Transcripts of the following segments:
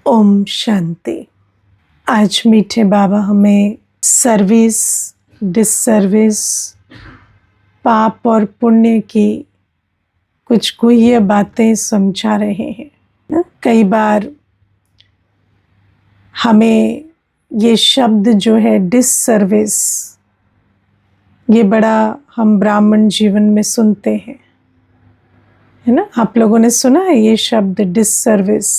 ओम शांति। आज मीठे बाबा हमें सर्विस, डिससर्विस, पाप और पुण्य की कुछ गुह्य बातें समझा रहे हैं। कई बार हमें ये शब्द जो है डिससर्विस, ये बड़ा हम ब्राह्मण जीवन में सुनते हैं, है ना। आप लोगों ने सुना है ये शब्द डिससर्विस,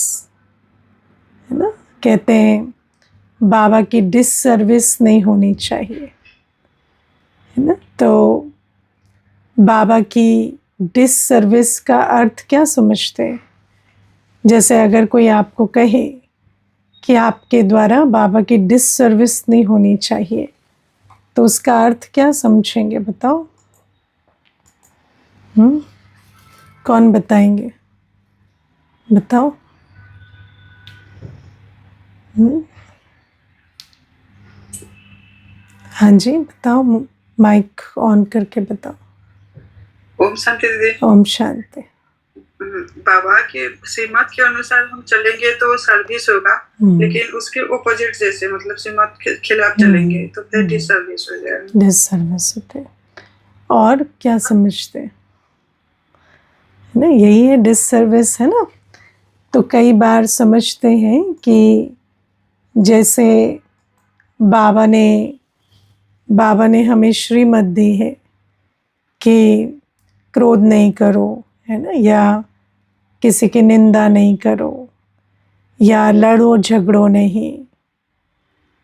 है ना। कहते हैं बाबा की डिससर्विस नहीं होनी चाहिए, है ना। तो बाबा की डिससर्विस का अर्थ क्या समझते हैं? जैसे अगर कोई आपको कहे कि आपके द्वारा बाबा की डिससर्विस नहीं होनी चाहिए, तो उसका अर्थ क्या समझेंगे? बताओ। कौन बताएंगे? बताओ। हाँ जी, बताओ, माइक ऑन करके बताओ। ओम शांति दीदी। ओम शांति। बाबा के श्रीमत के अनुसार हम चलेंगे तो सर्विस होगा, लेकिन उसके ओपोजिट जैसे मतलब श्रीमत के खिलाफ चलेंगे तो फिर डिसर्विस हो जाएगा। डिससर्विस होते। और क्या समझते हैं? है ना, यही है डिससर्विस, है ना। तो कई बार समझते हैं कि जैसे बाबा ने हमें श्रीमत दी है कि क्रोध नहीं करो, है ना, या किसी की निंदा नहीं करो, या लड़ो झगड़ो नहीं।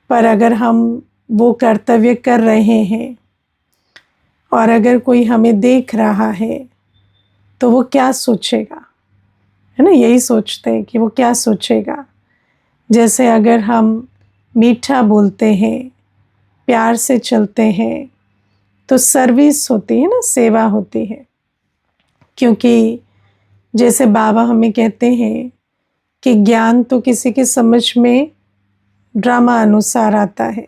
पर अगर हम वो कर्तव्य कर रहे हैं और अगर कोई हमें देख रहा है तो वो क्या सोचेगा, है ना। यही सोचते हैं कि वो क्या सोचेगा। जैसे अगर हम मीठा बोलते हैं, प्यार से चलते हैं, तो सर्विस होती है ना, सेवा होती है। क्योंकि जैसे बाबा हमें कहते हैं कि ज्ञान तो किसी की समझ में ड्रामा अनुसार आता है,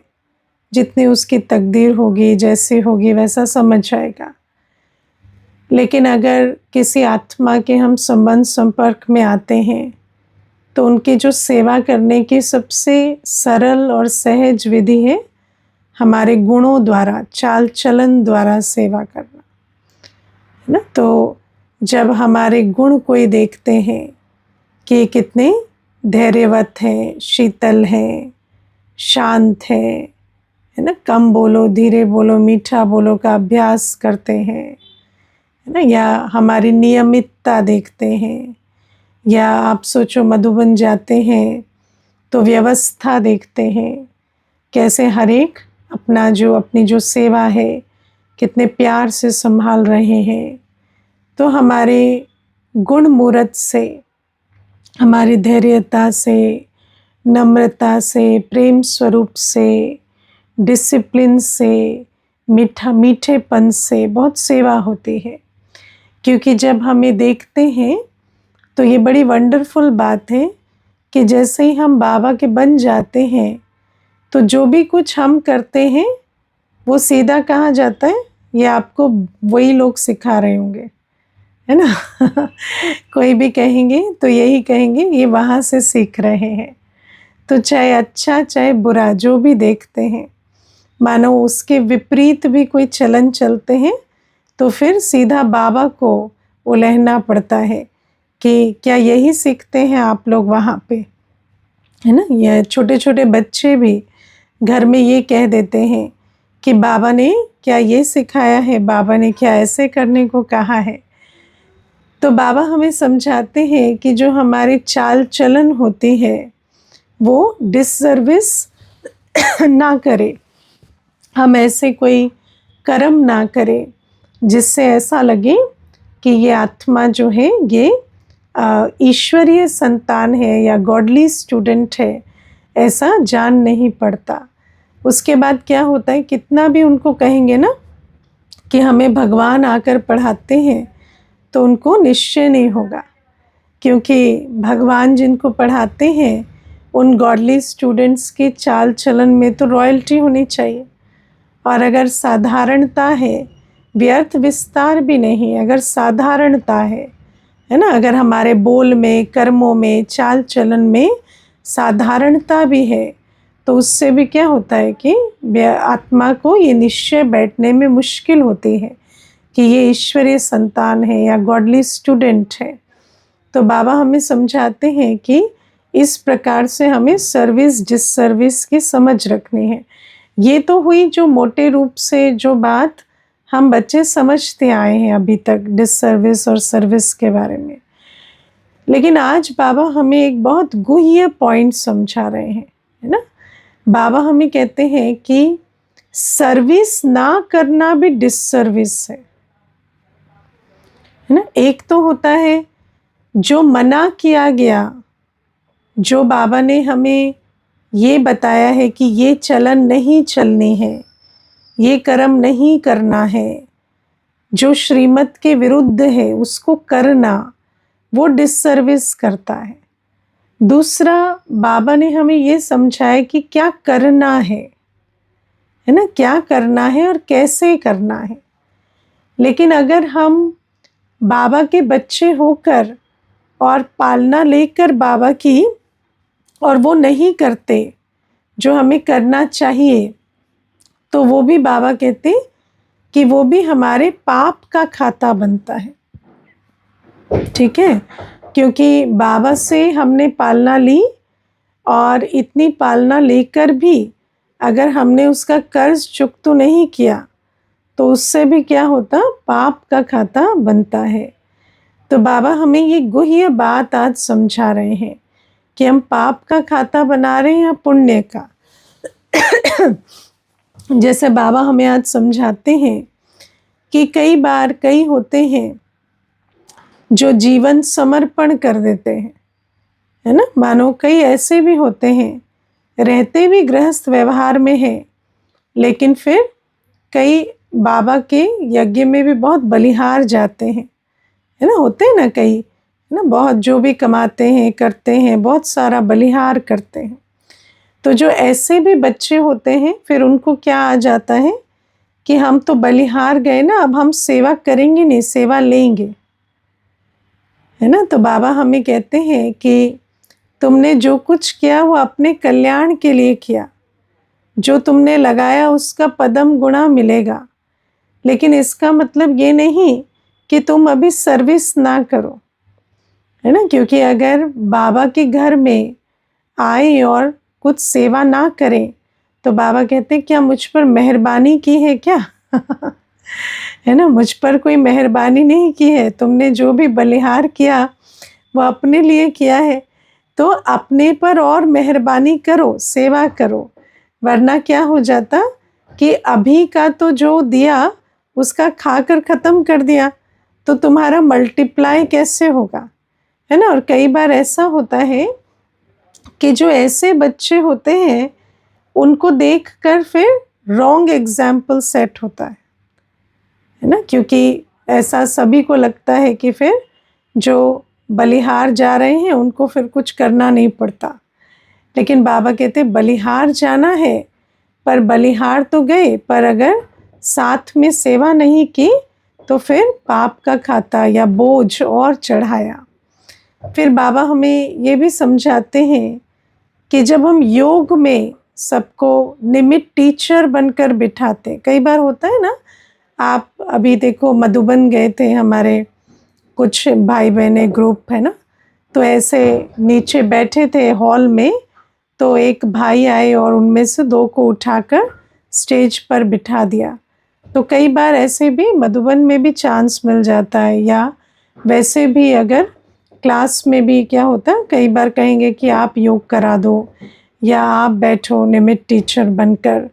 जितनी उसकी तकदीर होगी, जैसी होगी वैसा समझ आएगा। लेकिन अगर किसी आत्मा के हम संबंध संपर्क में आते हैं तो उनकी जो सेवा करने की सबसे सरल और सहज विधि है हमारे गुणों द्वारा, चाल चलन द्वारा सेवा करना, है ना। तो जब हमारे गुण कोई देखते हैं कि कितने धैर्यवत हैं, शीतल हैं, शांत है ना, कम बोलो, धीरे बोलो, मीठा बोलो का अभ्यास करते हैं, है ना, या हमारी नियमितता देखते हैं, या आप सोचो मधुबन जाते हैं तो व्यवस्था देखते हैं, कैसे हर एक अपनी जो सेवा है कितने प्यार से संभाल रहे हैं। तो हमारे गुण मूर्त से, हमारी धैर्यता से, नम्रता से, प्रेम स्वरूप से, डिसिप्लिन से, मीठेपन से बहुत सेवा होती है। क्योंकि जब हमें देखते हैं तो ये बड़ी वंडरफुल बात है कि जैसे ही हम बाबा के बन जाते हैं तो जो भी कुछ हम करते हैं वो सीधा कहाँ जाता है? ये आपको वही लोग सिखा रहे होंगे, है ना। कोई भी कहेंगे तो यही कहेंगे ये वहाँ से सीख रहे हैं। तो चाहे अच्छा चाहे बुरा जो भी देखते हैं, मानो उसके विपरीत भी कोई चलन चलते हैं तो फिर सीधा बाबा को उलहना पड़ता है कि क्या यही सीखते हैं आप लोग वहाँ पे, है ना। ये छोटे छोटे बच्चे भी घर में ये कह देते हैं कि बाबा ने क्या ये सिखाया है, बाबा ने क्या ऐसे करने को कहा है। तो बाबा हमें समझाते हैं कि जो हमारी चाल चलन होती है वो डिससर्विस ना करे, हम ऐसे कोई कर्म ना करें जिससे ऐसा लगे कि ये आत्मा जो है ये ईश्वरीय संतान है या गॉडली स्टूडेंट है, ऐसा जान नहीं पड़ता। उसके बाद क्या होता है, कितना भी उनको कहेंगे ना कि हमें भगवान आकर पढ़ाते हैं तो उनको निश्चय नहीं होगा, क्योंकि भगवान जिनको पढ़ाते हैं उन गॉडली स्टूडेंट्स की चाल चलन में तो रॉयल्टी होनी चाहिए। और अगर साधारणता है, व्यर्थ विस्तार भी नहीं, अगर साधारणता है ना, अगर हमारे बोल में, कर्मों में, चाल चलन में साधारणता भी है, तो उससे भी क्या होता है कि आत्मा को ये निश्चय बैठने में मुश्किल होती है कि ये ईश्वरीय संतान है या गॉडली स्टूडेंट है। तो बाबा हमें समझाते हैं कि इस प्रकार से हमें सर्विस डिससर्विस की समझ रखनी है। ये तो हुई जो मोटे रूप से जो बात हम बच्चे समझते आए हैं अभी तक डिससर्विस और सर्विस के बारे में। लेकिन आज बाबा हमें एक बहुत गुह्य पॉइंट समझा रहे हैं, है ना। बाबा हमें कहते हैं कि सर्विस ना करना भी डिससर्विस है ना। एक तो होता है जो मना किया गया, जो बाबा ने हमें ये बताया है कि ये चलन नहीं चलनी है, ये कर्म नहीं करना है, जो श्रीमत के विरुद्ध है उसको करना, वो डिससर्विस करता है। दूसरा, बाबा ने हमें ये समझाया कि क्या करना है ना, क्या करना है और कैसे करना है। लेकिन अगर हम बाबा के बच्चे होकर और पालना लेकर बाबा की, और वो नहीं करते जो हमें करना चाहिए, तो वो भी बाबा कहते कि वो भी हमारे पाप का खाता बनता है। ठीक है, क्योंकि बाबा से हमने पालना ली और इतनी पालना लेकर भी अगर हमने उसका कर्ज चुकता नहीं किया, तो उससे भी क्या होता, पाप का खाता बनता है। तो बाबा हमें ये गुह्य बात आज समझा रहे हैं कि हम पाप का खाता बना रहे हैं या पुण्य का। जैसे बाबा हमें आज समझाते हैं कि कई बार कई होते हैं जो जीवन समर्पण कर देते हैं, है ना। मानो कई ऐसे भी होते हैं, रहते भी गृहस्थ व्यवहार में हैं, लेकिन फिर कई बाबा के यज्ञ में भी बहुत बलिहार जाते हैं, है ना। होते हैं ना कई, है ना, बहुत जो भी कमाते हैं करते हैं, बहुत सारा बलिहार करते हैं। तो जो ऐसे भी बच्चे होते हैं, फिर उनको क्या आ जाता है कि हम तो बलिहार गए ना, अब हम सेवा करेंगे नहीं, सेवा लेंगे, है ना। तो बाबा हमें कहते हैं कि तुमने जो कुछ किया वो अपने कल्याण के लिए किया, जो तुमने लगाया उसका पदम गुणा मिलेगा। लेकिन इसका मतलब ये नहीं कि तुम अभी सर्विस ना करो, है ना। क्योंकि अगर बाबा के घर में आए और कुछ सेवा ना करें, तो बाबा कहते हैं क्या मुझ पर मेहरबानी की है क्या? है ना, मुझ पर कोई मेहरबानी नहीं की है। तुमने जो भी बलिहार किया वो अपने लिए किया है, तो अपने पर और मेहरबानी करो, सेवा करो। वरना क्या हो जाता कि अभी का तो जो दिया उसका खाकर ख़त्म कर दिया, तो तुम्हारा मल्टीप्लाई कैसे होगा, है ना। और कई बार ऐसा होता है कि जो ऐसे बच्चे होते हैं उनको देखकर फिर रॉन्ग एग्जाम्पल सेट होता है ना। क्योंकि ऐसा सभी को लगता है कि फिर जो बलिहार जा रहे हैं उनको फिर कुछ करना नहीं पड़ता। लेकिन बाबा कहते बलिहार जाना है, पर बलिहार तो गए, पर अगर साथ में सेवा नहीं की तो फिर पाप का खाता या बोझ और चढ़ाया। फिर बाबा हमें ये भी समझाते हैं कि जब हम योग में सबको निमित्त टीचर बनकर बिठाते, कई बार होता है ना, आप अभी देखो मधुबन गए थे, हमारे कुछ भाई बहने ग्रुप है ना, तो ऐसे नीचे बैठे थे हॉल में, तो एक भाई आए और उनमें से 2 को उठाकर स्टेज पर बिठा दिया। तो कई बार ऐसे भी मधुबन में भी चांस मिल जाता है, या वैसे भी अगर क्लास में भी क्या होता है, कई बार कहेंगे कि आप योग करा दो या आप बैठो निमित्त टीचर बनकर।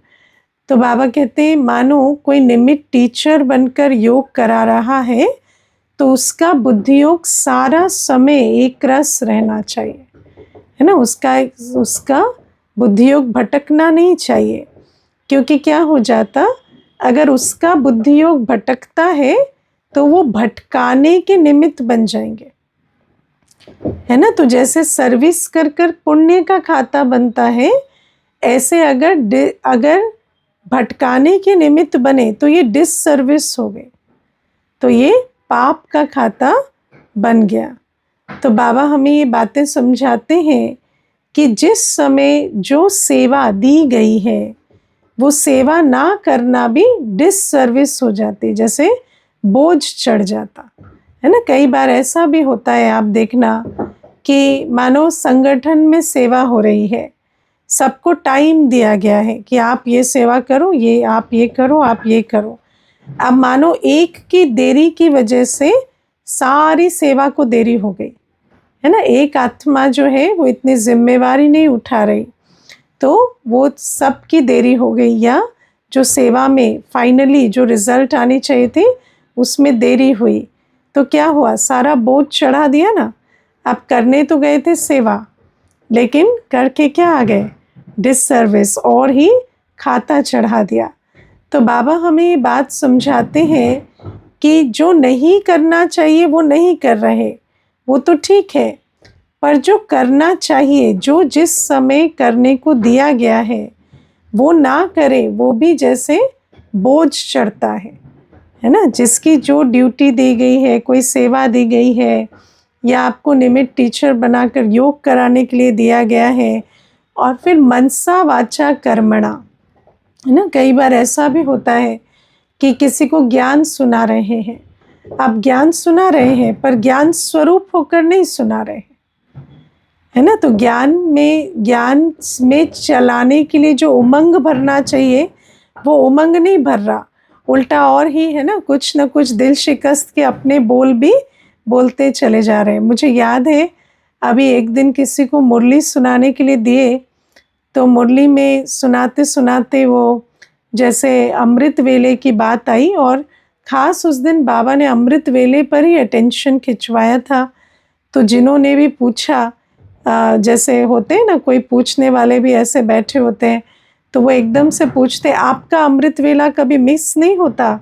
तो बाबा कहते हैं मानो कोई निमित्त टीचर बनकर योग करा रहा है, तो उसका बुद्धि योग सारा समय एक रस रहना चाहिए, है ना। उसका बुद्धि योग भटकना नहीं चाहिए। क्योंकि क्या हो जाता, अगर उसका बुद्धि योग भटकता है तो वो भटकाने के निमित्त बन जाएंगे, है ना। तो जैसे सर्विस कर कर पुण्य का खाता बनता है, ऐसे अगर भटकाने के निमित्त बने तो ये डिससर्विस हो गई, तो ये पाप का खाता बन गया। तो बाबा हमें ये बातें समझाते हैं कि जिस समय जो सेवा दी गई है वो सेवा ना करना भी डिससर्विस हो जाती, जैसे बोझ चढ़ जाता है ना। कई बार ऐसा भी होता है, आप देखना कि मानो संगठन में सेवा हो रही है, सबको टाइम दिया गया है कि आप ये सेवा करो, ये आप ये करो, आप ये करो। अब मानो एक की देरी की वजह से सारी सेवा को देरी हो गई है ना। एक आत्मा जो है वो इतनी जिम्मेवारी नहीं उठा रही, तो वो सबकी देरी हो गई, या जो सेवा में फाइनली जो रिजल्ट आनी चाहिए थी उसमें देरी हुई, तो क्या हुआ, सारा बोझ चढ़ा दिया ना। आप करने तो गए थे सेवा, लेकिन करके क्या आ गए, डिससर्विस, और ही खाता चढ़ा दिया। तो बाबा हमें ये बात समझाते हैं कि जो नहीं करना चाहिए वो नहीं कर रहे, वो तो ठीक है, पर जो करना चाहिए, जो जिस समय करने को दिया गया है वो ना करे, वो भी जैसे बोझ चढ़ता है ना। जिसकी जो ड्यूटी दी गई है, कोई सेवा दी गई है, या आपको निमित्त टीचर बनाकर योग कराने के लिए दिया गया है, और फिर मनसा वाचा कर्मणा, है ना। कई बार ऐसा भी होता है कि किसी को ज्ञान सुना रहे हैं, आप ज्ञान सुना रहे हैं पर ज्ञान स्वरूप होकर नहीं सुना रहे, है ना। तो ज्ञान में चलाने के लिए जो उमंग भरना चाहिए वो उमंग नहीं भर रहा, उल्टा और ही, है ना, कुछ न कुछ दिल शिकस्त के अपने बोल भी बोलते चले जा रहे हैं। मुझे याद है अभी एक दिन किसी को मुरली सुनाने के लिए दिए, तो मुरली में सुनाते सुनाते वो जैसे अमृत वेले की बात आई, और ख़ास उस दिन बाबा ने अमृत वेले पर ही अटेंशन खिंचवाया था। तो जिन्होंने भी पूछा, जैसे होते हैं ना, कोई पूछने वाले भी ऐसे बैठे होते हैं, तो वो एकदम से पूछते, आपका अमृत वेला कभी मिस नहीं होता?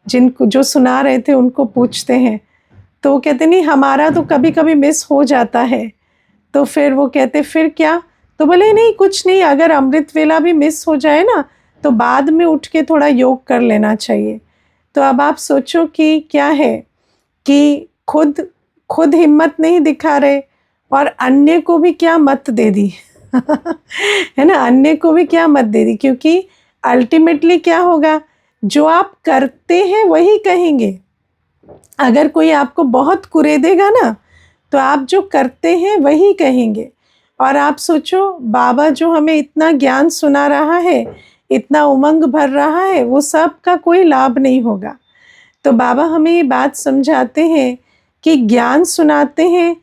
जिनको जो सुना रहे थे उनको पूछते हैं, तो वो कहते नहीं, हमारा तो कभी कभी मिस हो जाता है। तो फिर वो कहते फिर क्या? तो बोले नहीं कुछ नहीं, अगर अमृत वेला भी मिस हो जाए ना तो बाद में उठ के थोड़ा योग कर लेना चाहिए। तो अब आप सोचो कि क्या है कि खुद हिम्मत नहीं दिखा रहे और अन्य को भी क्या मत दे दी है ना, अन्य को भी क्या मत दे दी, क्योंकि अल्टीमेटली क्या होगा, जो आप करते हैं वही कहेंगे। अगर कोई आपको बहुत कुरेदेगा ना, तो आप जो करते हैं वही कहेंगे। और आप सोचो, बाबा जो हमें इतना ज्ञान सुना रहा है, इतना उमंग भर रहा है, वो सब का कोई लाभ नहीं होगा। तो बाबा हमें ये बात समझाते हैं कि ज्ञान सुनाते हैं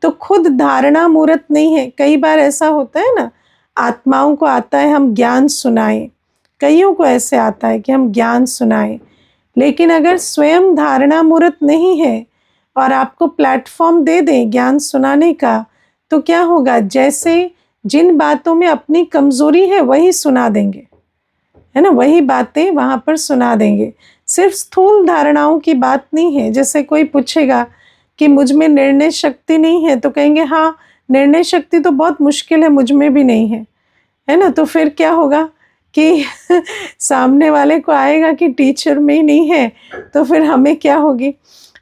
तो खुद धारणा मूर्त नहीं है। कई बार ऐसा होता है ना, आत्माओं को आता है हम ज्ञान सुनाएं, कईयों को ऐसे आता है कि हम ज्ञान सुनाएं, लेकिन अगर स्वयं धारणा मूर्त नहीं है और आपको प्लेटफॉर्म दे दें ज्ञान सुनाने का, तो क्या होगा, जैसे जिन बातों में अपनी कमज़ोरी है वही सुना देंगे, है ना, वही बातें वहाँ पर सुना देंगे। सिर्फ स्थूल धारणाओं की बात नहीं है। जैसे कोई पूछेगा कि मुझ में निर्णय शक्ति नहीं है, तो कहेंगे हाँ, निर्णय शक्ति तो बहुत मुश्किल है, मुझ में भी नहीं है ना। तो फिर क्या होगा कि सामने वाले को आएगा कि टीचर में ही नहीं है, तो फिर हमें क्या होगी।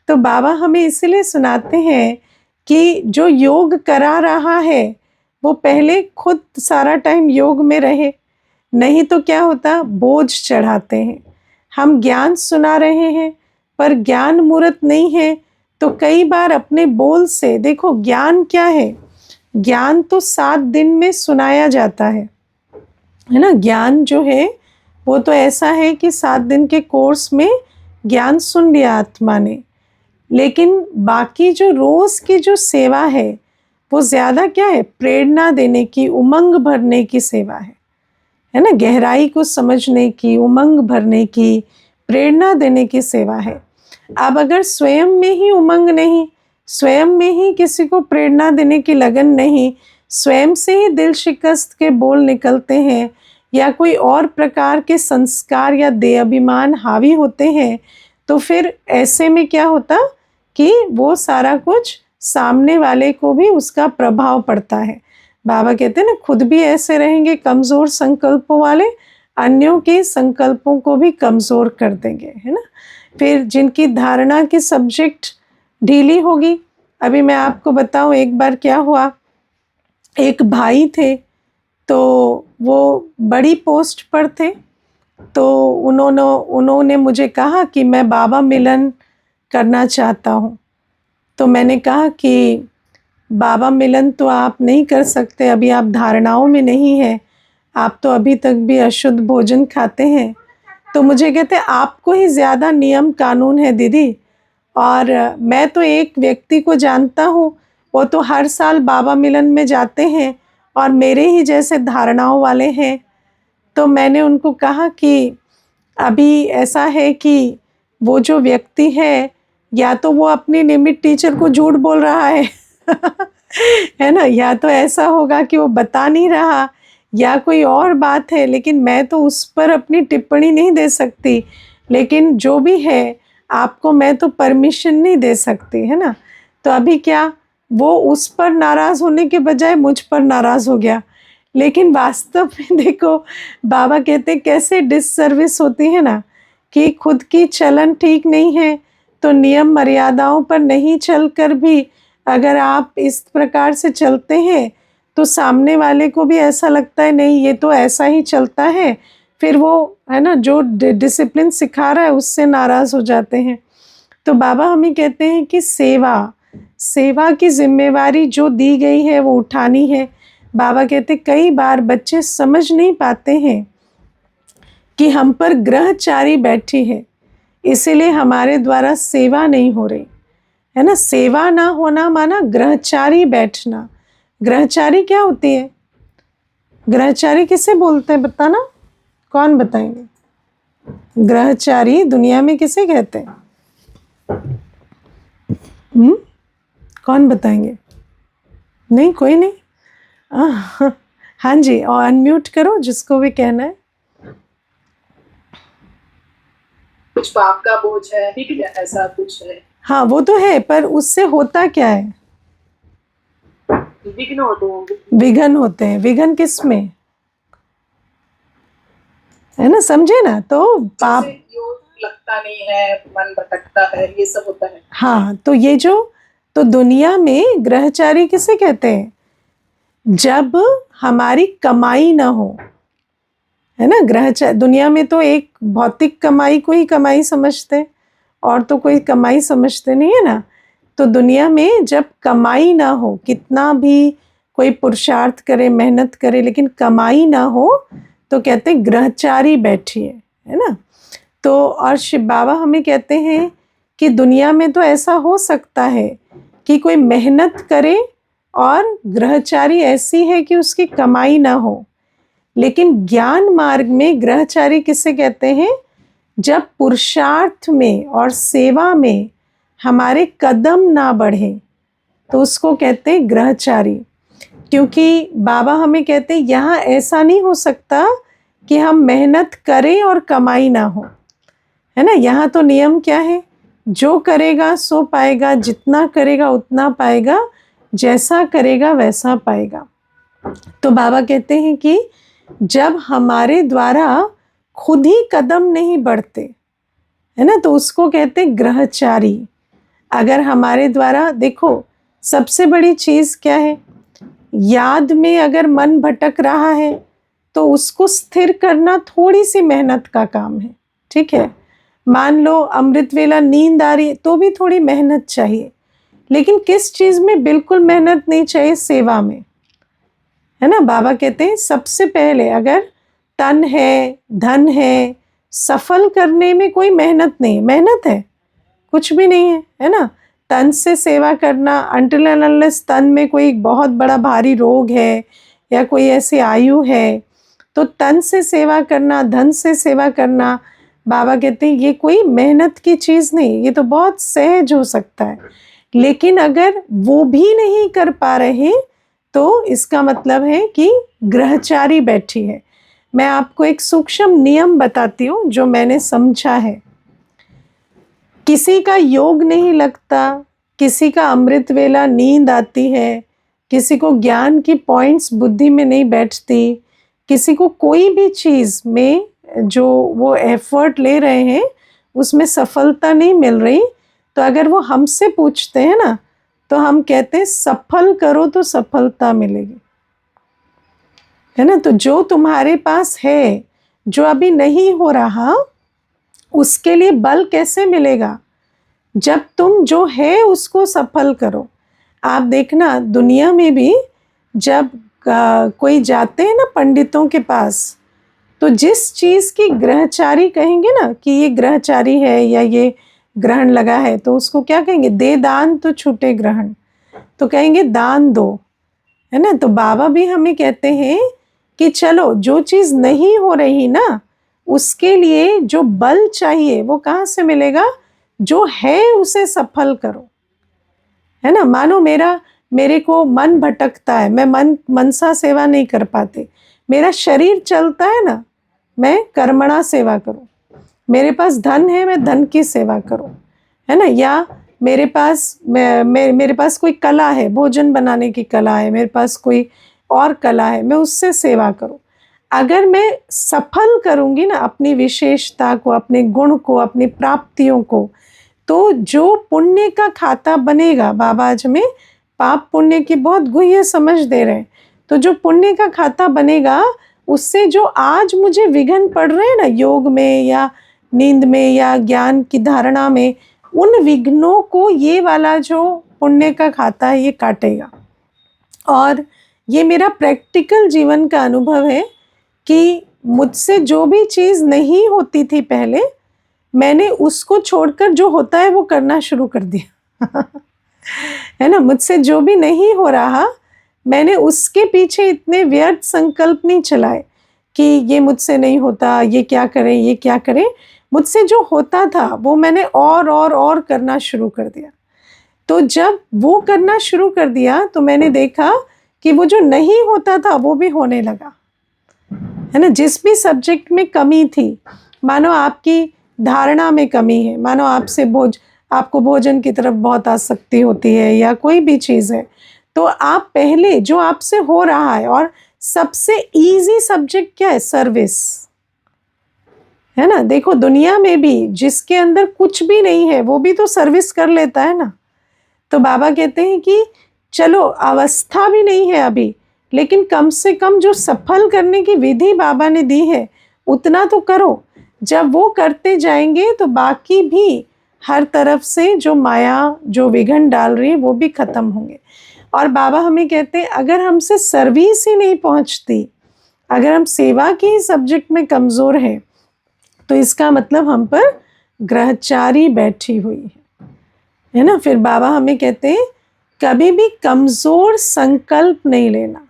तो बाबा हमें इसीलिए सुनाते हैं कि जो योग करा रहा है वो पहले खुद सारा टाइम योग में रहे, नहीं तो क्या होता, बोझ चढ़ाते हैं। हम ज्ञान सुना रहे हैं पर ज्ञान मूर्त नहीं है, तो कई बार अपने बोल से, देखो ज्ञान क्या है, ज्ञान तो 7 दिन में सुनाया जाता है ना। ज्ञान जो है वो तो ऐसा है कि 7 दिन के कोर्स में ज्ञान सुन लिया आत्मा ने, लेकिन बाकी जो रोज़ की जो सेवा है वो ज़्यादा क्या है, प्रेरणा देने की, उमंग भरने की सेवा है ना, गहराई को समझने की, उमंग भरने की, प्रेरणा देने की सेवा है। अब अगर स्वयं में ही उमंग नहीं, स्वयं में ही किसी को प्रेरणा देने की लगन नहीं, स्वयं से ही दिल शिकस्त के बोल निकलते हैं, या कोई और प्रकार के संस्कार या देह अभिमान हावी होते हैं, तो फिर ऐसे में क्या होता कि वो सारा कुछ सामने वाले को भी उसका प्रभाव पड़ता है। बाबा कहते हैं ना, खुद भी ऐसे रहेंगे कमज़ोर संकल्पों वाले, अन्यों के संकल्पों को भी कमज़ोर कर देंगे, है ना। फिर जिनकी धारणा की सब्जेक्ट ढीली होगी, अभी मैं आपको बताऊं, एक बार क्या हुआ, एक भाई थे, तो वो बड़ी पोस्ट पर थे, तो उन्होंने मुझे कहा कि मैं बाबा मिलन करना चाहता हूँ। तो मैंने कहा कि बाबा मिलन तो आप नहीं कर सकते, अभी आप धारणाओं में नहीं है, आप तो अभी तक भी अशुद्ध भोजन खाते हैं। तो मुझे कहते आपको ही ज़्यादा नियम कानून है दीदी, और मैं तो एक व्यक्ति को जानता हूँ, वो तो हर साल बाबा मिलन में जाते हैं और मेरे ही जैसे धारणाओं वाले हैं। तो मैंने उनको कहा कि अभी ऐसा है कि वो जो व्यक्ति है, या तो वो अपनी नियमित टीचर को झूठ बोल रहा है है ना, या तो ऐसा होगा कि वो बता नहीं रहा, या कोई और बात है, लेकिन मैं तो उस पर अपनी टिप्पणी नहीं दे सकती। लेकिन जो भी है, आपको मैं तो परमिशन नहीं दे सकती, है ना। तो अभी क्या, वो उस पर नाराज़ होने के बजाय मुझ पर नाराज़ हो गया। लेकिन वास्तव में देखो, बाबा कहते कैसे डिससर्विस होती है ना, कि खुद की चलन ठीक नहीं है, तो नियम मर्यादाओं पर नहीं चलकर भी अगर आप इस प्रकार से चलते हैं, तो सामने वाले को भी ऐसा लगता है नहीं ये तो ऐसा ही चलता है, फिर वो है ना जो डिसिप्लिन सिखा रहा है उससे नाराज़ हो जाते हैं। तो बाबा हमें कहते हैं कि सेवा की जिम्मेवारी जो दी गई है वो उठानी है। बाबा कहते कई बार बच्चे समझ नहीं पाते हैं कि हम पर ग्रहचारी बैठी है, इसीलिए हमारे द्वारा सेवा नहीं हो रही, है ना। सेवा ना होना माना ग्रहचारी बैठना। ग्रहचारी क्या होती है? ग्रहचारी किसे बोलते हैं बताना, कौन बताएंगे? ग्रहचारी दुनिया में किसे कहते हैं? कौन बताएंगे? नहीं, कोई नहीं। हाँ जी, और अनम्यूट करो जिसको भी कहना है। कुछ पाप का बोझ है, ऐसा कुछ है। हाँ वो तो है, पर उससे होता क्या है? विघ्न होते हैं। विघ्न होते हैं। विघ्न किस में, है ना, समझे ना। तो पाप योग लगता नहीं है, मन भटकता है, ये सब होता है। हाँ, तो ये जो, तो दुनिया में ग्रहचारी किसे कहते हैं? जब हमारी कमाई ना हो, है ना। ग्रहचारी दुनिया में तो एक भौतिक कमाई को ही कमाई समझते, और तो कोई कमाई समझते नहीं, है ना। तो दुनिया में जब कमाई ना हो, कितना भी कोई पुरुषार्थ करे, मेहनत करे, लेकिन कमाई ना हो, तो कहते हैं ग्रहचारी बैठी है ना। तो और शिव बाबा हमें कहते हैं कि दुनिया में तो ऐसा हो सकता है कि कोई मेहनत करे और ग्रहचारी ऐसी है कि उसकी कमाई ना हो, लेकिन ज्ञान मार्ग में ग्रहचारी किसे कहते हैं? जब पुरुषार्थ में और सेवा में हमारे कदम ना बढ़े, तो उसको कहते हैं ग्रहचारी। क्योंकि बाबा हमें कहते हैं यहाँ ऐसा नहीं हो सकता कि हम मेहनत करें और कमाई ना हो, है ना। यहाँ तो नियम क्या है? जो करेगा सो पाएगा, जितना करेगा उतना पाएगा, जैसा करेगा वैसा पाएगा। तो बाबा कहते हैं कि जब हमारे द्वारा खुद ही कदम नहीं बढ़ते, है ना, तो उसको कहते हैं ग्रहचारी। अगर हमारे द्वारा, देखो सबसे बड़ी चीज़ क्या है? याद में अगर मन भटक रहा है तो उसको स्थिर करना थोड़ी सी मेहनत का काम है, ठीक है। मान लो अमृत वेला नींद आ रही है तो भी थोड़ी मेहनत चाहिए, लेकिन किस चीज़ में बिल्कुल मेहनत नहीं चाहिए? सेवा में, है ना। बाबा कहते हैं सबसे पहले अगर तन है, धन है, सफल करने में कोई मेहनत नहीं, मेहनत है कुछ भी नहीं है ना। तन से सेवा करना, अनटिल एंड अनलेस तन में कोई बहुत बड़ा भारी रोग है या कोई ऐसी आयु है, तो तन से सेवा करना, धन से सेवा करना, बाबा कहते हैं ये कोई मेहनत की चीज़ नहीं, ये तो बहुत सहज हो सकता है। लेकिन अगर वो भी नहीं कर पा रहे, तो इसका मतलब है कि ग्रहचारी बैठी है। मैं आपको एक सूक्ष्म नियम बताती हूँ जो मैंने समझा है। किसी का योग नहीं लगता, किसी का अमृत वेला नींद आती है, किसी को ज्ञान की पॉइंट्स बुद्धि में नहीं बैठती, किसी को कोई भी चीज़ में जो वो एफर्ट ले रहे हैं उसमें सफलता नहीं मिल रही, तो अगर वो हमसे पूछते हैं ना, तो हम कहते हैं सफल करो तो सफलता मिलेगी, है ना। तो जो तुम्हारे पास है, जो अभी नहीं हो रहा, उसके लिए बल कैसे मिलेगा? जब तुम जो है उसको सफल करो। आप देखना दुनिया में भी जब कोई जाते हैं ना पंडितों के पास, तो जिस चीज़ की ग्रहचारी कहेंगे ना कि ये ग्रहचारी है या ये ग्रहण लगा है, तो उसको क्या कहेंगे? दे दान तो छूटे ग्रहण, तो कहेंगे दान दो, है ना। तो बाबा भी हमें कहते हैं कि चलो जो चीज़ नहीं हो रही ना, उसके लिए जो बल चाहिए वो कहाँ से मिलेगा? जो है उसे सफल करो, है ना। मानो मेरे को मन भटकता है, मैं मनसा सेवा नहीं कर पाते, मेरा शरीर चलता है ना, मैं कर्मणा सेवा करूं। मेरे पास धन है, मैं धन की सेवा करूं, है ना। या मेरे पास कोई कला है, भोजन बनाने की कला है, मेरे पास कोई और कला है, मैं उससे सेवा करूं। अगर मैं सफल करूंगी ना अपनी विशेषता को, अपने गुण को, अपनी प्राप्तियों को, तो जो पुण्य का खाता बनेगा, बाबा आज हमें पाप पुण्य की बहुत गुह्य समझ दे रहे हैं। तो जो पुण्य का खाता बनेगा, उससे जो आज मुझे विघ्न पड़ रहे हैं ना, योग में या नींद में या ज्ञान की धारणा में, उन विघ्नों को ये वाला जो पुण्य का खाता है ये काटेगा। और ये मेरा प्रैक्टिकल जीवन का अनुभव है कि मुझसे जो भी चीज़ नहीं होती थी पहले, मैंने उसको छोड़कर जो होता है वो करना शुरू कर दिया है ना। मुझसे जो भी नहीं हो रहा, मैंने उसके पीछे इतने व्यर्थ संकल्प नहीं चलाए कि ये मुझसे नहीं होता, ये क्या करें, ये क्या करें। मुझसे जो होता था वो मैंने और करना शुरू कर दिया। तो जब वो करना शुरू कर दिया तो मैंने देखा कि वो जो नहीं होता था वो भी होने लगा, है ना। जिस भी सब्जेक्ट में कमी थी, मानो आपकी धारणा में कमी है, मानो आपको भोजन की तरफ बहुत आसक्ति होती है या कोई भी चीज़ है, तो आप पहले जो आपसे हो रहा है, और सबसे इजी सब्जेक्ट क्या है? सर्विस, है ना। देखो दुनिया में भी जिसके अंदर कुछ भी नहीं है वो भी तो सर्विस कर लेता है ना। तो बाबा कहते हैं कि चलो अवस्था भी नहीं है अभी, लेकिन कम से कम जो सफल करने की विधि बाबा ने दी है उतना तो करो। जब वो करते जाएंगे तो बाकी भी हर तरफ से जो माया, जो विघ्न डाल रही है, वो भी खत्म होंगे। और बाबा हमें कहते हैं अगर हमसे सर्विस ही नहीं पहुंचती, अगर हम सेवा के ही सब्जेक्ट में कमज़ोर हैं, तो इसका मतलब हम पर ग्रहचारी बैठी हुई है ना। फिर बाबा हमें कहते हैं कभी भी कमज़ोर संकल्प नहीं लेना,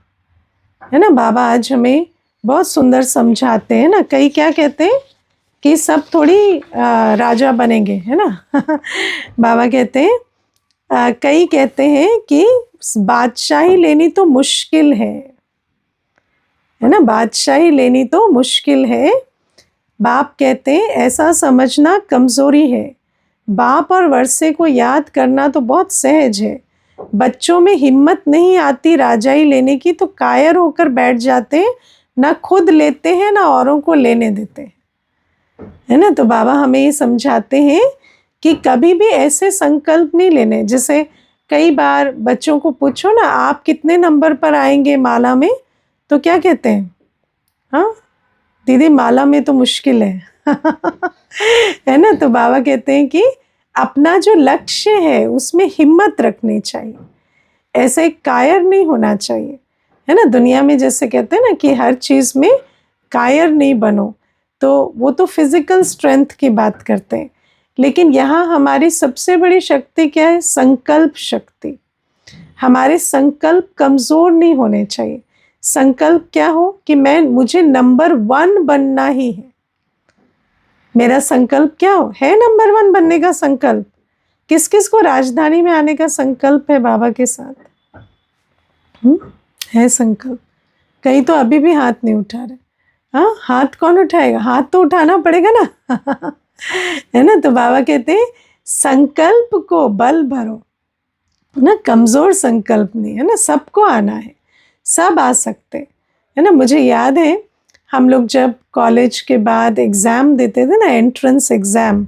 है ना। बाबा आज हमें बहुत सुंदर समझाते हैं ना। कई क्या कहते हैं कि सब थोड़ी राजा बनेंगे, है ना बाबा कहते हैं कई कहते हैं कि बादशाही लेनी तो मुश्किल है ना, बादशाही लेनी तो मुश्किल है। बाप कहते हैं ऐसा समझना कमज़ोरी है, बाप और वर्षे को याद करना तो बहुत सहज है। बच्चों में हिम्मत नहीं आती राजाई लेने की, तो कायर होकर बैठ जाते हैं, ना खुद लेते हैं ना औरों को लेने देते हैं, है ना। तो बाबा हमें ये समझाते हैं कि कभी भी ऐसे संकल्प नहीं लेने। जैसे कई बार बच्चों को पूछो ना आप कितने नंबर पर आएंगे माला में, तो क्या कहते हैं? हाँ दीदी माला में तो मुश्किल है है ना। तो बाबा कहते हैं कि अपना जो लक्ष्य है उसमें हिम्मत रखनी चाहिए, ऐसे कायर नहीं होना चाहिए, है ना। दुनिया में जैसे कहते हैं ना कि हर चीज़ में कायर नहीं बनो, तो वो तो फिजिकल स्ट्रेंथ की बात करते हैं, लेकिन यहाँ हमारी सबसे बड़ी शक्ति क्या है? संकल्प शक्ति। हमारे संकल्प कमज़ोर नहीं होने चाहिए। संकल्प क्या हो कि मुझे नंबर 1 बनना ही है। मेरा संकल्प क्या है? नंबर 1 बनने का संकल्प। किस किस को राजधानी में आने का संकल्प है बाबा के साथ? है संकल्प? कहीं तो अभी भी हाथ नहीं उठा रहे। हाँ हाथ कौन उठाएगा? हाथ तो उठाना पड़ेगा ना है ना। तो बाबा कहते हैं संकल्प को बल भरो ना, कमज़ोर संकल्प नहीं, है ना। सबको आना है, सब आ सकते, है ना। मुझे याद है हम लोग जब कॉलेज के बाद एग्ज़ाम देते थे ना, एंट्रेंस एग्ज़ाम,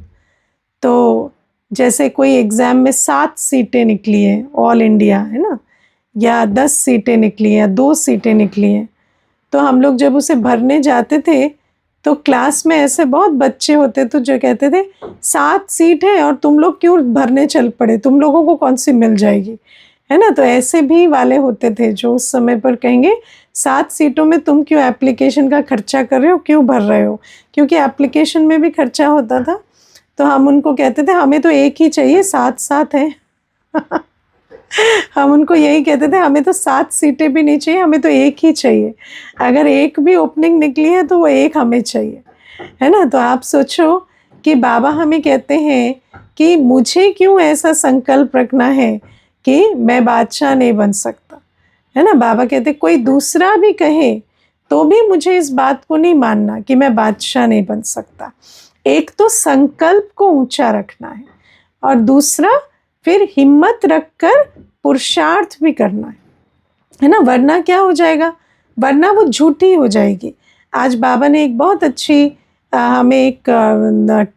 तो जैसे कोई एग्ज़ाम में 7 सीटें निकली हैं ऑल इंडिया, है ना, या 10 सीटें निकली हैं, 2 सीटें निकली हैं, तो हम लोग जब उसे भरने जाते थे तो क्लास में ऐसे बहुत बच्चे होते तो जो कहते थे 7 सीट है और तुम लोग क्यों भरने चल पड़े, तुम लोगों को कौन सी मिल जाएगी, है ना। तो ऐसे भी वाले होते थे जो उस समय पर कहेंगे 7 सीटों में तुम क्यों एप्लीकेशन का खर्चा कर रहे हो, क्यों भर रहे हो, क्योंकि एप्लीकेशन में भी खर्चा होता था। तो हम उनको कहते थे हमें तो एक ही चाहिए, 7 है हम उनको यही कहते थे हमें तो 7 सीटें भी नहीं चाहिए, हमें तो एक ही चाहिए, अगर एक भी ओपनिंग निकली है तो वो एक हमें चाहिए, है ना। तो आप सोचो कि बाबा हमें कहते हैं कि मुझे क्यों ऐसा संकल्प रखना है कि मैं बादशाह नहीं बन सकता, है ना। बाबा कहते कोई दूसरा भी कहे तो भी मुझे इस बात को नहीं मानना कि मैं बादशाह नहीं बन सकता। एक तो संकल्प को ऊंचा रखना है और दूसरा फिर हिम्मत रखकर पुरुषार्थ भी करना है ना। वरना क्या हो जाएगा, वरना वो झूठी हो जाएगी। आज बाबा ने एक बहुत अच्छी हमें एक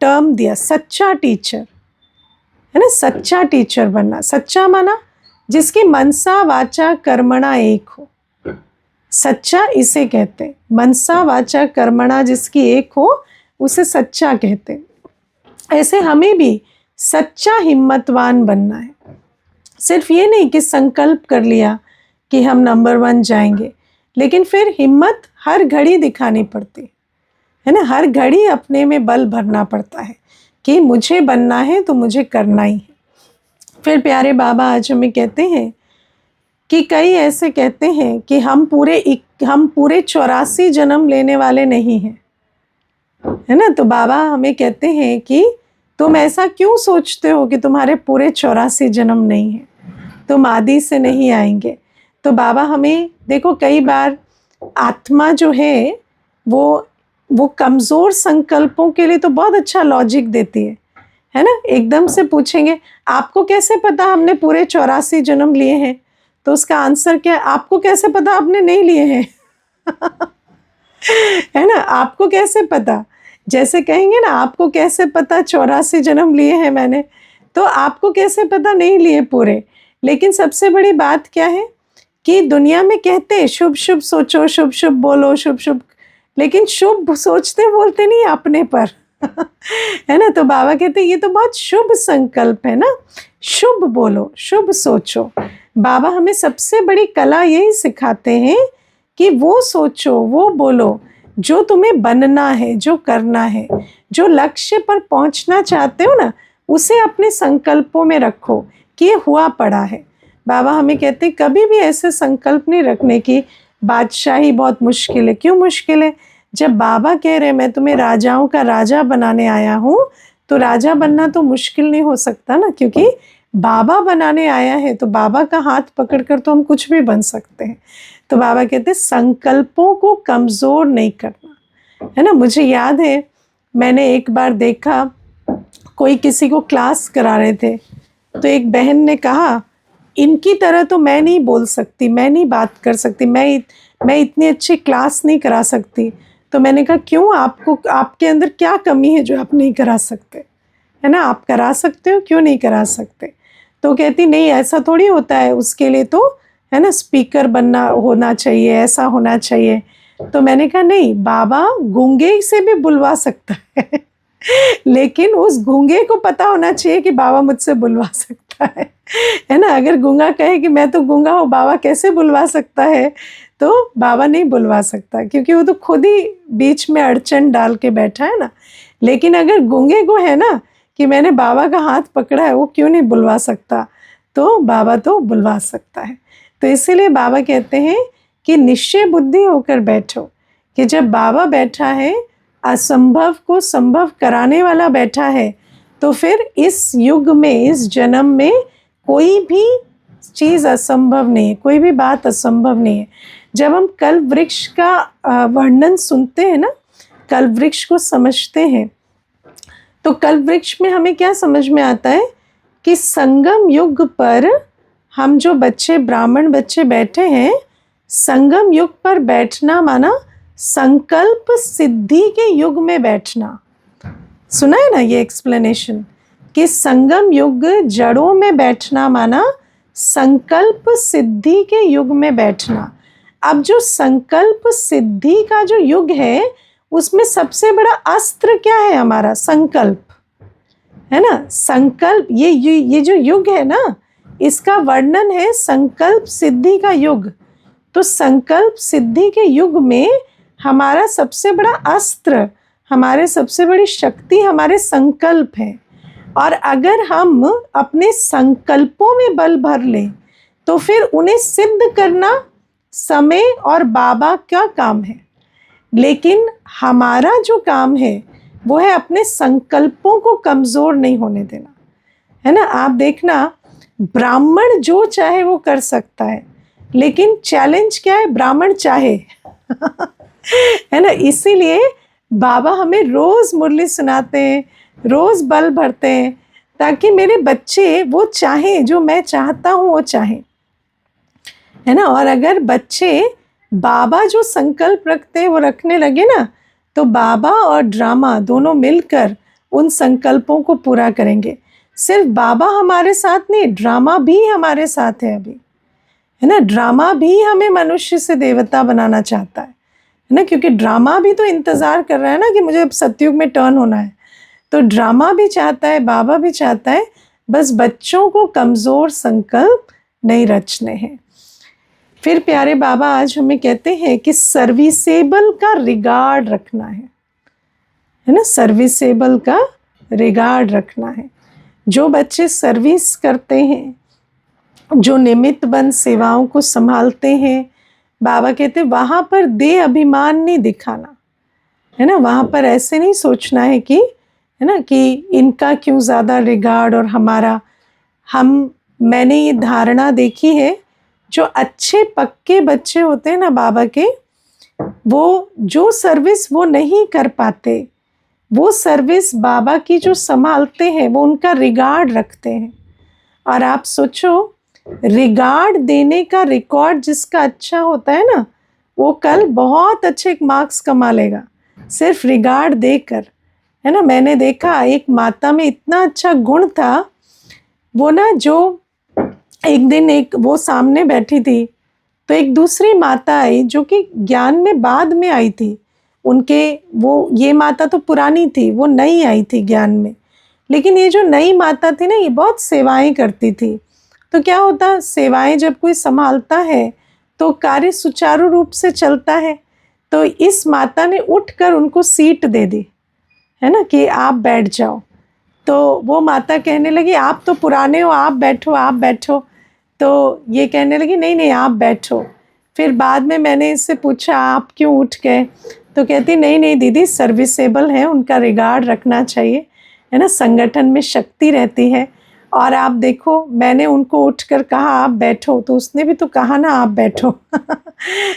टर्म दिया, सच्चा टीचर, है ना। सच्चा टीचर बनना, सच्चा माना जिसकी मनसा वाचा कर्मणा एक हो, सच्चा इसे कहते हैं। मनसा वाचा कर्मणा जिसकी एक हो उसे सच्चा कहते हैं। ऐसे हमें भी सच्चा हिम्मतवान बनना है। सिर्फ ये नहीं कि संकल्प कर लिया कि हम नंबर 1 जाएंगे, लेकिन फिर हिम्मत हर घड़ी दिखानी पड़ती है ना। हर घड़ी अपने में बल भरना पड़ता है कि मुझे बनना है तो मुझे करना ही है। फिर प्यारे बाबा आज हमें कहते हैं कि कई ऐसे कहते हैं कि हम पूरे 84 जन्म लेने वाले नहीं हैं, है ना। तो बाबा हमें कहते हैं कि तुम ऐसा क्यों सोचते हो कि तुम्हारे पूरे 84 जन्म नहीं हैं, तुम आदि से नहीं आएंगे। तो बाबा हमें देखो कई बार आत्मा जो है वो कमज़ोर संकल्पों के लिए तो बहुत अच्छा लॉजिक देती है ना। एकदम से पूछेंगे आपको कैसे पता हमने पूरे 84 जन्म लिए हैं, तो उसका आंसर क्या है, आपको कैसे पता आपने नहीं लिए हैं है ना। आपको कैसे पता, जैसे कहेंगे ना आपको कैसे पता 84 जन्म लिए हैं मैंने, तो आपको कैसे पता नहीं लिए पूरे। लेकिन सबसे बड़ी बात क्या है कि दुनिया में कहते हैं शुभ शुभ सोचो, शुभ शुभ बोलो, शुभ शुभ, लेकिन शुभ सोचते बोलते नहीं अपने पर है ना। तो बाबा कहते हैं ये तो बहुत शुभ संकल्प है ना, शुभ बोलो, शुभ सोचो। बाबा हमें सबसे बड़ी कला यही सिखाते हैं कि वो सोचो, वो बोलो जो तुम्हें बनना है, जो करना है, जो लक्ष्य पर पहुंचना चाहते हो ना, उसे अपने संकल्पों में रखो कि ये हुआ पड़ा है। बाबा हमें कहते हैं कभी भी ऐसे संकल्प नहीं रखने की बादशाही बहुत मुश्किल है। क्यों मुश्किल है, जब बाबा कह रहे हैं मैं तुम्हें राजाओं का राजा बनाने आया हूँ, तो राजा बनना तो मुश्किल नहीं हो सकता ना, क्योंकि बाबा बनाने आया है तो बाबा का हाथ पकड़कर तो हम कुछ भी बन सकते हैं। तो बाबा कहते हैं संकल्पों को कमज़ोर नहीं करना, है ना। मुझे याद है मैंने एक बार देखा कोई किसी को क्लास करा रहे थे, तो एक बहन ने कहा इनकी तरह तो मैं नहीं बोल सकती, मैं नहीं बात कर सकती, मैं इतनी अच्छी क्लास नहीं करा सकती। तो मैंने कहा क्यों, आपके अंदर क्या कमी है जो आप नहीं करा सकते, है ना। आप करा सकते हो, क्यों नहीं करा सकते। तो कहती नहीं ऐसा थोड़ी होता है, उसके लिए तो है ना स्पीकर बनना होना चाहिए, ऐसा होना चाहिए। तो मैंने कहा नहीं, बाबा गूंगे से भी बुलवा सकता है लेकिन उस गूंगे को पता होना चाहिए कि बाबा मुझसे बुलवा सकता है ना। अगर गूंगा कहे कि मैं तो गूंगा हूँ, बाबा कैसे बुलवा सकता है, तो बाबा नहीं बुलवा सकता, क्योंकि वो तो खुद ही बीच में अड़चन डाल के बैठा है ना। लेकिन अगर गूंगे को है ना कि मैंने बाबा का हाथ पकड़ा है, वो क्यों नहीं बुलवा सकता, तो बाबा तो बुलवा सकता है। तो इसीलिए बाबा कहते हैं कि निश्चय बुद्धि होकर बैठो कि जब बाबा बैठा है, असंभव को संभव कराने वाला बैठा है, तो फिर इस युग में, इस जन्म में कोई भी चीज़ असंभव नहीं है, कोई भी बात असंभव नहीं है। जब हम कल्प वृक्ष का वर्णन सुनते हैं ना, कल्प वृक्ष को समझते हैं, तो कल्प वृक्ष में हमें क्या समझ में आता है कि संगम युग पर हम जो बच्चे, ब्राह्मण बच्चे बैठे हैं, संगम युग पर बैठना माना संकल्प सिद्धि के युग में बैठना। सुना है ना ये एक्सप्लेनेशन कि संगम युग जड़ों में बैठना माना संकल्प सिद्धि के युग में बैठना। अब जो संकल्प सिद्धि का जो युग है, उसमें सबसे बड़ा अस्त्र क्या है? हमारा संकल्प, है ना। संकल्प, ये जो युग है ना, इसका वर्णन है संकल्प सिद्धि का युग। तो संकल्प सिद्धि के युग में हमारा सबसे बड़ा अस्त्र, हमारे सबसे बड़ी शक्ति हमारे संकल्प है। और अगर हम अपने संकल्पों में बल भर लें तो फिर उन्हें सिद्ध करना समय और बाबा का काम है। लेकिन हमारा जो काम है वो है अपने संकल्पों को कमज़ोर नहीं होने देना, है ना। आप देखना, ब्राह्मण जो चाहे वो कर सकता है, लेकिन चैलेंज क्या है? ब्राह्मण चाहे है ना। इसीलिए बाबा हमें रोज़ मुरली सुनाते हैं, रोज़ बल भरते हैं, ताकि मेरे बच्चे वो चाहें जो मैं चाहता हूँ वो चाहें, है ना। और अगर बच्चे बाबा जो संकल्प रखते हैं वो रखने लगे ना, तो बाबा और ड्रामा दोनों मिलकर उन संकल्पों को पूरा करेंगे। सिर्फ बाबा हमारे साथ नहीं, ड्रामा भी हमारे साथ है अभी, है ना। ड्रामा भी हमें मनुष्य से देवता बनाना चाहता है ना, क्योंकि ड्रामा भी तो इंतज़ार कर रहा है ना कि मुझे अब सतयुग में टर्न होना है। तो ड्रामा भी चाहता है, बाबा भी चाहता है, बस बच्चों को कमज़ोर संकल्प नहीं रचने हैं। फिर प्यारे बाबा आज हमें कहते हैं कि सर्विसेबल का रिगार्ड रखना है ना। सर्विसेबल का रिगार्ड रखना है। जो बच्चे सर्विस करते हैं, जो निमित्त बन सेवाओं को संभालते हैं, बाबा कहते हैं वहाँ पर दे अभिमान नहीं दिखाना, है ना। वहाँ पर ऐसे नहीं सोचना है कि, है ना, कि इनका क्यों ज़्यादा रिगार्ड और हमारा। मैंने ये धारणा देखी है, जो अच्छे पक्के बच्चे होते हैं ना बाबा के, वो जो सर्विस वो नहीं कर पाते, वो सर्विस बाबा की जो संभालते हैं, वो उनका रिगार्ड रखते हैं। और आप सोचो, रिगार्ड देने का रिकॉर्ड जिसका अच्छा होता है ना, वो कल बहुत अच्छे मार्क्स कमा लेगा सिर्फ रिगार्ड देकर, है ना। मैंने देखा एक माता में इतना अच्छा गुण था, वो ना, जो एक दिन वो सामने बैठी थी, तो एक दूसरी माता आई जो कि ज्ञान में बाद में आई थी। ये माता तो पुरानी थी, वो नई आई थी ज्ञान में। लेकिन ये जो नई माता थी ना, ये बहुत सेवाएं करती थी। तो क्या होता, सेवाएं जब कोई संभालता है तो कार्य सुचारू रूप से चलता है। तो इस माता ने उठकर उनको सीट दे दी, है ना, कि आप बैठ जाओ। तो वो माता कहने लगी, आप तो पुराने हो, आप बैठो, आप बैठो। तो ये कहने लगी, नहीं नहीं, आप बैठो। फिर बाद में मैंने इससे पूछा, आप क्यों उठ गए? तो कहती, नहीं नहीं दीदी, सर्विसेबल है, उनका रिगार्ड रखना चाहिए, है ना, संगठन में शक्ति रहती है। और आप देखो, मैंने उनको उठकर कहा आप बैठो, तो उसने भी तो कहा ना आप बैठो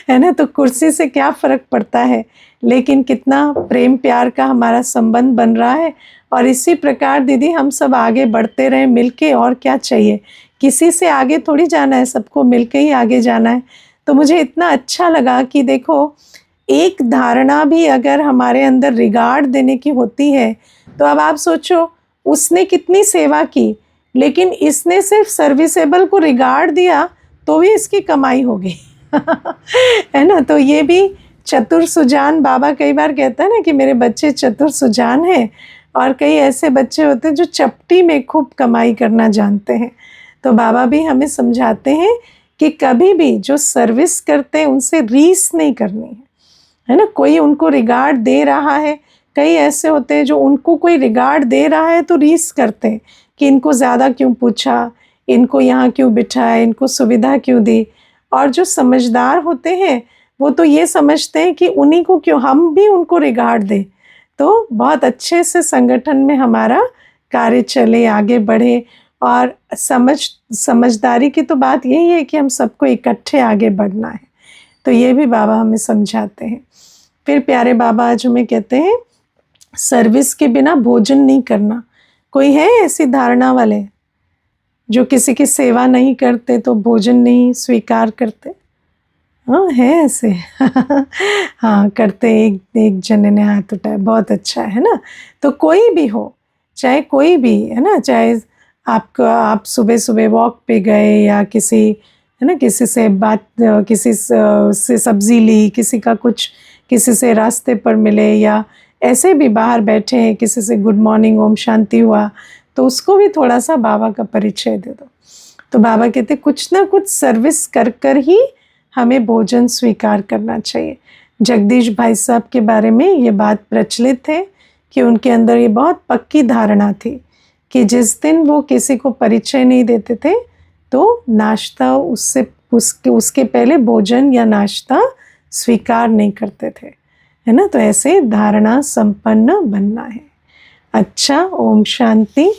है ना। तो कुर्सी से क्या फ़र्क पड़ता है, लेकिन कितना प्रेम प्यार का हमारा संबंध बन रहा है। और इसी प्रकार दीदी हम सब आगे बढ़ते रहें मिलके, और क्या चाहिए। किसी से आगे थोड़ी जाना है, सबको मिलके ही आगे जाना है। तो मुझे इतना अच्छा लगा कि देखो, एक धारणा भी अगर हमारे अंदर रिगार्ड देने की होती है, तो अब आप सोचो, उसने कितनी सेवा की, लेकिन इसने सिर्फ सर्विसेबल को रिगार्ड दिया तो भी इसकी कमाई हो गई है ना। तो ये भी चतुर सुजान, बाबा कई बार कहता है ना कि मेरे बच्चे चतुर सुजान हैं, और कई ऐसे बच्चे होते हैं जो चपटी में खूब कमाई करना जानते हैं। तो बाबा भी हमें समझाते हैं कि कभी भी जो सर्विस करते हैं उनसे रीस नहीं करनी है ना। कोई उनको रिगार्ड दे रहा है, कई ऐसे होते हैं जो उनको कोई रिगार्ड दे रहा है तो रीस करते हैं कि इनको ज़्यादा क्यों पूछा, इनको यहाँ क्यों बिठाया, इनको सुविधा क्यों दी। और जो समझदार होते हैं वो तो ये समझते हैं कि उन्हीं को क्यों, हम भी उनको रिगार्ड दें, तो बहुत अच्छे से संगठन में हमारा कार्य चले, आगे बढ़े। और समझदारी की तो बात यही है कि हम सबको इकट्ठे आगे बढ़ना है। तो ये भी बाबा हमें समझाते हैं। फिर प्यारे बाबा आज हमें कहते हैं, सर्विस के बिना भोजन नहीं करना। कोई है ऐसी धारणा वाले जो किसी की सेवा नहीं करते तो भोजन नहीं स्वीकार करते? हाँ, है ऐसे हाँ, करते। एक जने ने हाथ उठाया, बहुत अच्छा है ना। तो कोई भी हो, चाहे कोई भी, है ना, चाहे आप सुबह सुबह वॉक पे गए या किसी है ना, किसी से बात, किसी से सब्जी ली, किसी का कुछ, किसी से रास्ते पर मिले, या ऐसे भी बाहर बैठे हैं, किसी से गुड मॉर्निंग ओम शांति हुआ, तो उसको भी थोड़ा सा बाबा का परिचय दे दो। तो बाबा कहते कुछ ना कुछ सर्विस कर कर ही हमें भोजन स्वीकार करना चाहिए। जगदीश भाई साहब के बारे में ये बात प्रचलित है कि उनके अंदर ये बहुत पक्की धारणा थी कि जिस दिन वो किसी को परिचय नहीं देते थे तो नाश्ता उसके पहले भोजन या नाश्ता स्वीकार नहीं करते थे, है ना। तो ऐसे धारणा संपन्न बनना है। अच्छा, ओम शांति।